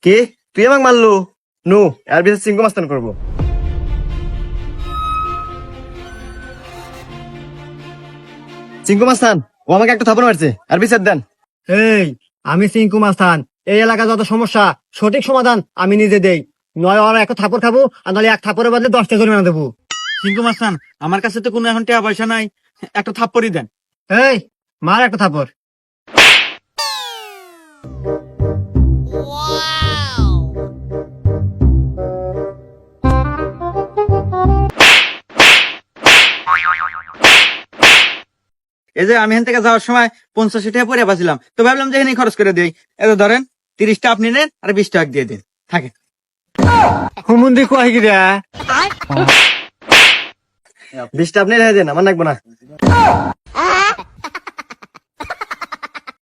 কি তুই আমাকে মারলু? নু এর বিচার চিঙ্কু মাস্তান করবো। চিঙ্কু মাস্তান ও আমাকে একটা থাপড় মারছে, আর বিচার দেন। এই আমি সিংকু মাস্তান, এই এলাকা যত সমস্যা সঠিক সমাধান আমি নিজে দেই। নয় ওরা একটা থাপড় খাবো, আর নাহলে এক থাপড়ের বদলে 10টা জরিমানা দেবো। সিংকু মাস্তান, আমার কাছে তো কোনো এখন টাকা পয়সা নাই, একটা থাপ্পড়ই দেন। এই মার একটা থাপড়। এই যে আমি এখান থেকে যাওয়ার সময় 50 টাকা পরে বাঁচিলাম, তো ভাবলাম যে এখানে খরচ করে দিই। এই যে ধরেন 30টা আপনি নেন আর 20 টাকা দিয়ে দিন, থাকে। হুমুন্দি কয় গিরা 20টা আপনি রেখে দেন, আমার লাগবো না।